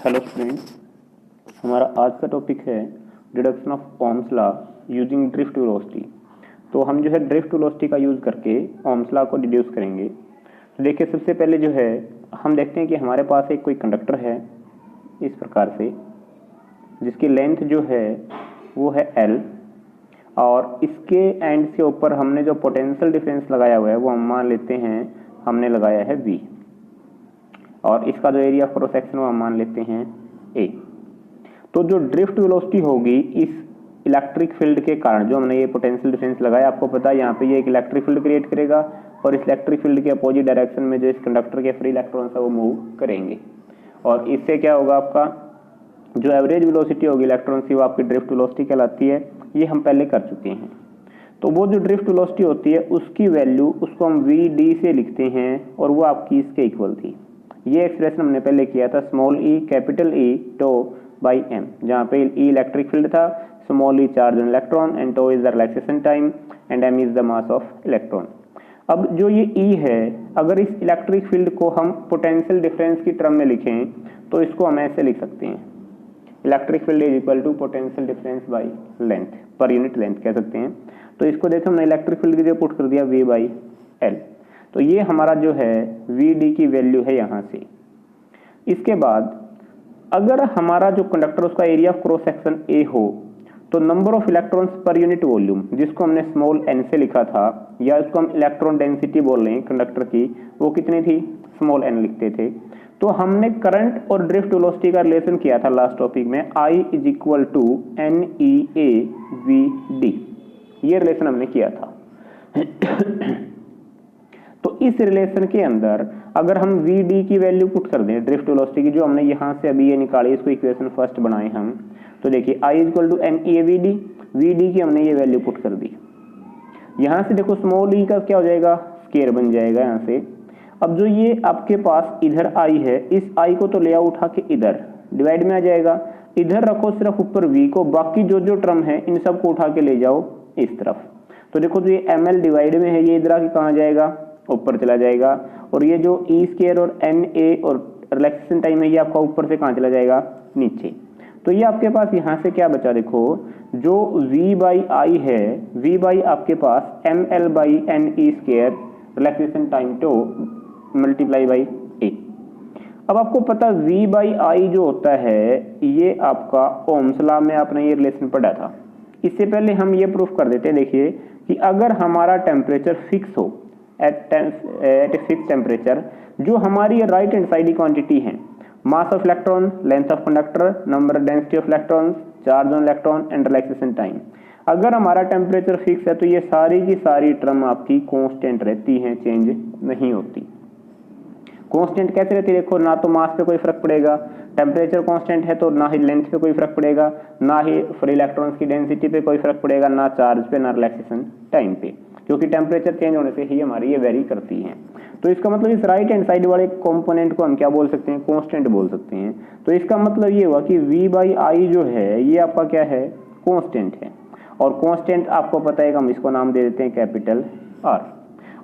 Hello students, हमारा आज का टॉपिक है deduction of Ohm's law using drift velocity. तो हम जो है ड्रिफ्ट वेलोसिटी का यूज़ करके ओम्स लॉ को डिड्यूस करेंगे। तो देखिए, सबसे पहले जो है हम देखते हैं कि हमारे पास एक कोई कंडक्टर है इस प्रकार से, जिसकी लेंथ जो है वो है L, और इसके एंड के ऊपर हमने जो पोटेंशियल डिफरेंस लगाया हुआ है वो हम मान लेते हैं हमने लगाया है V, और इसका जो एरिया ऑफ क्रॉस सेक्शन वो हम मान लेते हैं A। तो जो ड्रिफ्ट वेलोसिटी होगी इस इलेक्ट्रिक फील्ड के कारण, जो हमने ये पोटेंशियल डिफरेंस लगाया, आपको पता है यहाँ पे ये एक इलेक्ट्रिक फील्ड क्रिएट करेगा और इस इलेक्ट्रिक फील्ड के अपोजिट डायरेक्शन में जो इस कंडक्टर के फ्री इलेक्ट्रॉन्स है वो मूव करेंगे, और इससे क्या होगा, आपका जो एवरेज वेलोसिटी होगी इलेक्ट्रॉन्स की वो आपकी ड्रिफ्ट वेलोसिटी कहलाती है। ये हम पहले कर चुके हैं। तो वो जो ड्रिफ्ट वेलोसिटी होती है उसकी वैल्यू उसको हम VD से लिखते हैं, और वो आपकी इसके इक्वल थी। ये एक्सप्रेशन हमने पहले किया था, small e capital E tau by m, जहाँ पे E इलेक्ट्रिक फील्ड था, small e charge on electron and tau is the relaxation time and m is the mass of electron. अब जो ये E है, अगर इस इलेक्ट्रिक फील्ड को हम पोटेंशियल डिफरेंस की टर्म में लिखें तो इसको हम ऐसे लिख सकते हैं, electric field is equal to potential difference by length, पर यूनिट लेंथ कह सकते हैं। तो इसको देखो, हमने इलेक्ट्रिक फील्ड की जगह पुट कर दिया V बाई L। तो ये हमारा जो है VD की वैल्यू है यहाँ से। इसके बाद अगर हमारा जो कंडक्टर उसका area of cross section A हो, तो number of electrons per unit volume, जिसको हमने स्मॉल n से लिखा था, या इसको हम इलेक्ट्रॉन डेंसिटी बोल रहे हैं कंडक्टर की, वो कितनी थी, स्मॉल n लिखते थे। तो हमने करंट और ड्रिफ्ट वेलोसिटी का रिलेशन किया था लास्ट टॉपिक में, I is equal to NEAVD, ये रिलेशन हमने किया था। तो इस रिलेशन के अंदर अगर हम VD की वैल्यू पुट कर दें ड्रिफ्ट वेलोसिटी की, जो हमने यहाँ से अभी ये निकाली, इसको इक्वेशन फर्स्ट बनाए हम, तो देखिए I is equal to NEAVD, VD की हमने ये वैल्यू पुट कर दी। यहाँ से देखो स्मॉल e का क्या हो जाएगा, स्केयर बन जाएगा यहाँ से। अब जो ये आपके पास इधर I है, इस I को तो ले आओ उठा के इधर डिवाइड में आ जाएगा, इधर रखो सिर्फ ऊपर V को, बाकी जो जो टर्म है इन सबको उठा के ले जाओ इस तरफ। तो देखो जो ये ML डिवाइड में है, ये इधर आके कहाँ जाएगा, ऊपर चला जाएगा, और ये जो E स्केयर और NA और रिलैक्सेशन टाइम है ये आपका ऊपर से कहाँ चला जाएगा, नीचे। तो ये आपके पास यहाँ से क्या बचा, देखो जो V बाई I है, V बाई आपके पास ML by NE square relaxation time to multiply by A। अब आपको पता V बाई I जो होता है ये आपका ओम्स लॉ में आपने ये रिलेशन पढ़ा था। इससे पहले हम ये प्रूफ कर देते हैं, देखिए कि अगर हमारा टेम्परेचर फिक्स हो एट ए फिक्स टेम्परेचर, जो हमारी राइट हैंड साइड की क्वांटिटी है, मास of electron, length of conductor, number density of electrons, charge on electron and relaxation time, अगर हमारा टेम्परेचर फिक्स है तो ये सारी की सारी टर्म आपकी कांस्टेंट रहती हैं, चेंज नहीं होती। कांस्टेंट कैसे रहती है, देखो ना तो मास पे कोई फर्क पड़ेगा, टेम्परेचर कांस्टेंट है तो ना ही लेंथ पे कोई फर्क पड़ेगा, ना ही फ्री इलेक्ट्रॉन्स की डेंसिटी पे कोई फर्क पड़ेगा, ना चार्ज पे, ना रिलैक्सेशन टाइम पे, क्योंकि टेम्परेचर चेंज होने से ही हमारी ये वेरी करती हैं। तो इसका मतलब इस राइट हैंड साइड वाले कंपोनेंट को हम क्या बोल सकते हैं, कांस्टेंट बोल सकते हैं। तो इसका मतलब ये हुआ कि V बाई I जो है ये आपका क्या है, कांस्टेंट है, और कांस्टेंट आपको पता है कि हम इसको नाम दे देते हैं कैपिटल R।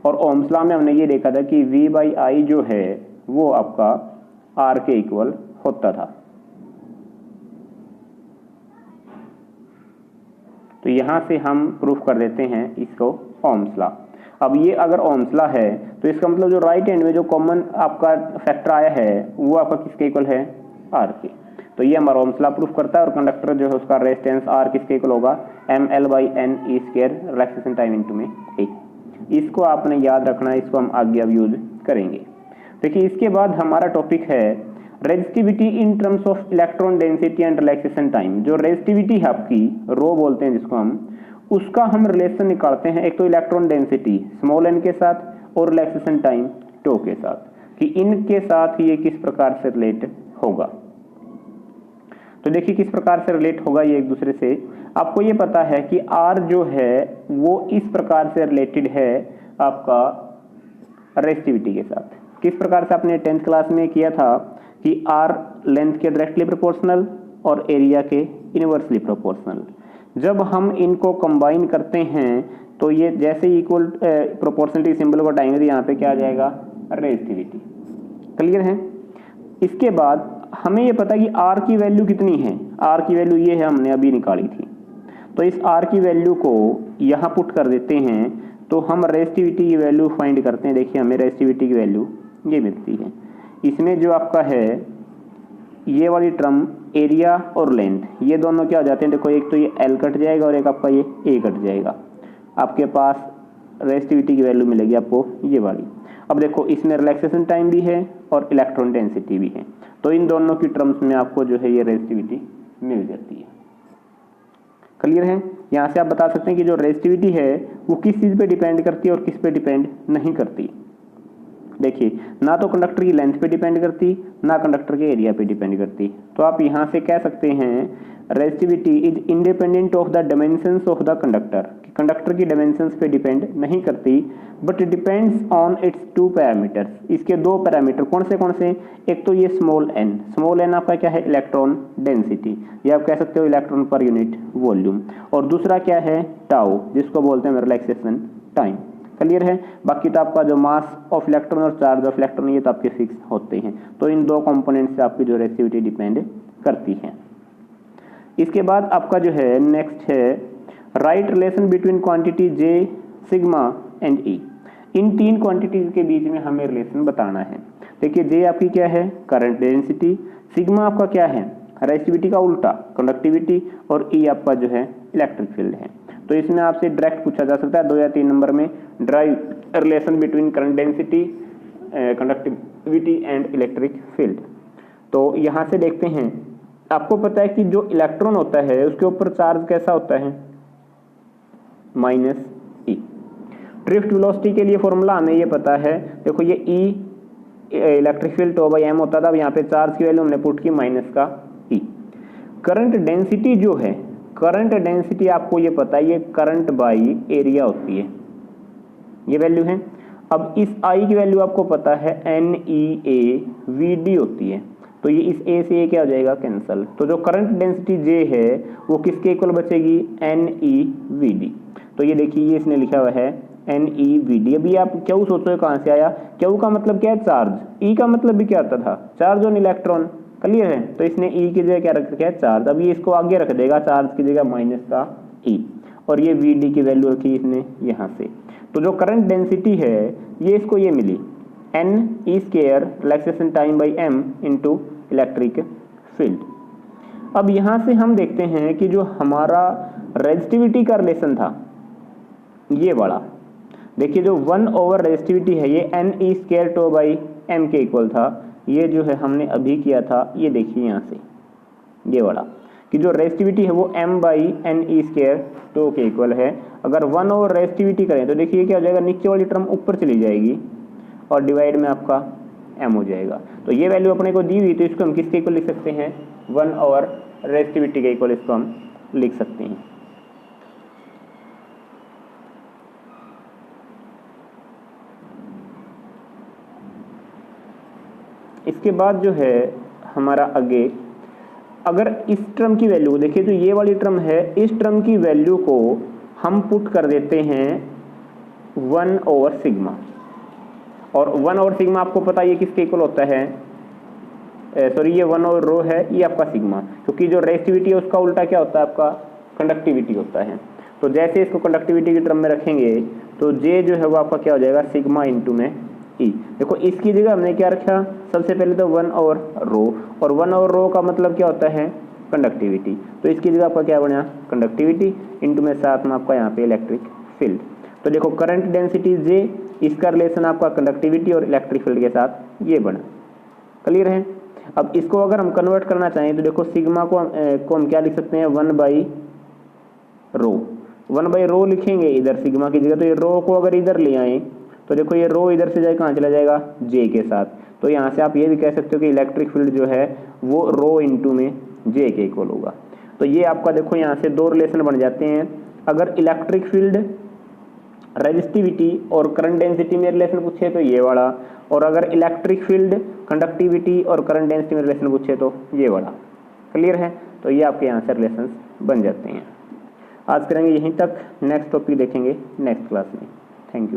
और ओम्स लॉ में हमने ये देखा था कि V बाई I जो है वो आपका R के इक्वल होता था। तो यहां से हम प्रूफ कर देते हैं इसको ओम्स लॉ। अब ये अगर ओम्स लॉ है तो इसका मतलब जो राइट हैंड में जो कॉमन आपका फैक्टर आया है वो आपका किसके इक्वल है, R के। तो ये हमारा ओम्स लॉ प्रूफ करता है, और कंडक्टर जो है उसका रेजिस्टेंस R किसके इक्वल होगा, ML by NE square relaxation time into में A। इसको आपने याद रखना है, इसको हम आगे अब यूज करेंगे। देखिए इसके बाद हमारा टॉपिक है resistivity in terms of electron density and relaxation time. जो रेजिस्टिविटी है आपकी, रो बोलते हैं जिसको हम, उसका हम रिलेशन निकालते हैं, एक तो इलेक्ट्रॉन डेंसिटी स्मॉल n के साथ और रिलैक्सेशन टाइम टो के साथ, कि इनके साथ ये किस प्रकार से रिलेट होगा। तो देखिए किस प्रकार से रिलेट होगा ये एक दूसरे से। आपको ये पता है कि R जो है वो इस प्रकार से रिलेटेड है आपका रेजिस्टिविटी के साथ। किस प्रकार से आपने 10th क्लास में किया था कि R लेंथ के डायरेक्टली प्रोपोर्शनल और एरिया के इनवर्सली प्रोपोर्शनल। जब हम इनको कंबाइन करते हैं तो ये जैसे इक्वल प्रोपोर्शनलिटी सिंबल को हटाएंगे तो यहाँ पे क्या आ जाएगा, रेजिस्टिविटी। क्लियर है। इसके बाद हमें ये पता है कि आर की वैल्यू कितनी है, आर की वैल्यू ये है, हमने अभी निकाली थी। तो इस आर की वैल्यू को यहाँ पुट कर देते हैं, तो हम रेजिस्टिविटी की वैल्यू फाइंड करते हैं। देखिए हमें रेजिस्टिविटी की वैल्यू ये मिलती है। इसमें जो आपका है ये वाली टर्म एरिया और लेंथ, ये दोनों क्या हो जाते हैं, देखो एक तो ये एल कट जाएगा और एक आपका ये ए कट जाएगा। आपके पास रेजिस्टिविटी की वैल्यू मिलेगी आपको ये वाली। अब देखो इसमें रिलैक्सेशन टाइम भी है और इलेक्ट्रॉन डेंसिटी भी है, तो इन दोनों की टर्म्स में आपको जो है ये रेजिस्टिविटी मिल जाती है। क्लियर है? यहाँ से आप बता सकते हैं कि जो रेजिस्टिविटी है वो किस चीज़ पे डिपेंड करती है और किस पे डिपेंड नहीं करती। देखिए ना तो कंडक्टर की लेंथ पे डिपेंड करती, ना कंडक्टर के एरिया पे डिपेंड करती। तो आप यहाँ से कह सकते हैं resistivity is independent of the dimensions of the conductor, conductor की डायमेंशंस पे डिपेंड नहीं करती, but depends on it's two parameters. इसके दो पैरामीटर कौन से, एक तो ये स्मॉल एन आपका क्या है, इलेक्ट्रॉन डेंसिटी, ये आप कह सकते हो इलेक्ट्रॉन पर यूनिट वॉल्यूम, और दूसरा क्या है टाउ, जिसको बोलते हैं रिलैक्सेशन टाइम। क्लियर है? बाकी तो आपका जो मास ऑफ इलेक्ट्रॉन और चार्ज ऑफ इलेक्ट्रॉन ये तो आपके फिक्स होते हैं। तो इन दो कंपोनेंट से आपकी जो रेजिस्टिविटी डिपेंड करती है। इसके बाद आपका जो है नेक्स्ट है right relation between quantity J, sigma and E. इन तीन क्वांटिटीज के बीच में हमें रिलेशन बताना है। देखिए जे आपकी क्या है, करंट डेंसिटी, सिग्मा आपका क्या है, रेजिस्टिविटी का उल्टा कंडक्टिविटी, और ई आपका जो है इलेक्ट्रिक फील्ड है। तो इसमें आपसे डायरेक्ट पूछा जा सकता है 2 या 3 नंबर में, drive relation between current density, conductivity and electric field. तो यहाँ से देखते हैं, आपको पता है कि जो इलेक्ट्रॉन होता है उसके ऊपर चार्ज कैसा होता है, माइनस ई। ड्रिफ्ट वेलोसिटी के लिए फॉर्मूला हमें ये पता है, देखो ये E electric field tau by m होता था, अब यहाँ पे चार्ज की वैल्यू हमने पुट की माइनस का ई। करंट डेंसिटी जो है, करंट डेंसिटी आपको ये पता है ये करंट बाई एरिया होती है, ये वैल्यू है। अब इस आई की वैल्यू आपको पता है N E A V D होती है, तो ये इस ए से ए क्या हो जाएगा, कैंसल। तो जो करंट डेंसिटी जे है वो किसके इक्वल बचेगी, एन ई वी डी। तो ये देखिए ये इसने लिखा हुआ है एन ई वी डी। अभी आप क्यू सोचो कहाँ से आया, क्यू का मतलब क्या है, चार्ज, ई का मतलब भी क्या होता था, चार्ज ऑन इलेक्ट्रॉन। क्लियर है? तो इसने ई की जगह क्या रख रखा है, चार्ज। अब ये इसको आगे रख देगा, चार्ज की जगह माइनस का ई, और ये वी डी की वैल्यू रखी इसने यहाँ से। तो जो करंट डेंसिटी है ये इसको ये मिली n E square relaxation time by m into electric field. अब यहाँ से हम देखते हैं कि जो हमारा रेजिस्टिविटी का रिलेशन था ये वाला, देखिए जो 1 ओवर रेजिस्टिविटी है ये N E square tau by M के इक्वल था, ये जो है हमने अभी किया था, ये देखिए यहाँ से ये वाला कि जो रेजिस्टिविटी है वो m by N E square tau के इक्वल है। अगर 1 ओवर रेजिस्टिविटी करें तो देखिए क्या हो जाएगा, नीचे वाली टर्म ऊपर चली जाएगी और डिवाइड में आपका m हो जाएगा। तो ये वैल्यू अपने को दी हुई, तो इसको हम किसके इक्वल लिख सकते हैं, 1 ओवर रेजिस्टिविटी के इक्वल इसको हम लिख सकते हैं। इसके बाद जो है हमारा आगे, अगर इस टर्म की वैल्यू को देखिए तो ये वाली टर्म है, इस टर्म की वैल्यू को हम पुट कर देते हैं 1 ओवर सिग्मा, और 1 ओवर सिग्मा आपको पता है ये किसके इक्वल होता है, सॉरी ये 1 ओवर रो है, ये आपका सिग्मा, क्योंकि जो रेजिस्टिविटी है उसका उल्टा क्या होता है, आपका कंडक्टिविटी होता है। तो जैसे इसको कंडक्टिविटी की टर्म में रखेंगे तो जे जो है वो आपका क्या हो जाएगा, सिग्मा इंटू में ई। देखो इसकी जगह हमने क्या रखा, सबसे पहले तो 1 ओवर रो, और 1 ओवर रो का मतलब क्या होता है, कंडक्टिविटी। तो इसकी जगह आपका क्या बना, कंडक्टिविटी इंटू में साथ में आपका यहाँ पे इलेक्ट्रिक फील्ड। तो देखो करंट डेंसिटी जे, इसका रिलेशन आपका कंडक्टिविटी और इलेक्ट्रिक फील्ड के साथ ये बना। क्लियर है? अब इसको अगर हम कन्वर्ट करना चाहें तो देखो सिग्मा को हम क्या लिख सकते हैं, 1 बाई रो, 1 बाई रो लिखेंगे इधर सिग्मा की जगह। तो ये रो को अगर इधर ले आए तो देखो ये रो इधर से जाए कहाँ चला जाएगा, जे के साथ। तो यहाँ से आप ये भी कह सकते हो कि इलेक्ट्रिक फील्ड जो है वो रो इंटू में जे के इक्वल होगा। तो ये आपका देखो यहाँ से 2 रिलेशन बन जाते हैं। अगर इलेक्ट्रिक फील्ड, रेजिस्टिविटी और करंट डेंसिटी में रिलेशन पूछे तो ये वाला, और अगर इलेक्ट्रिक फील्ड, कंडक्टिविटी और करंट डेंसिटी में रिलेशन पूछे तो ये वाला। क्लियर है? तो ये आपके यहाँ से रिलेशन बन जाते हैं। आज करेंगे यहीं तक, नेक्स्ट टॉपिक देखेंगे नेक्स्ट क्लास में।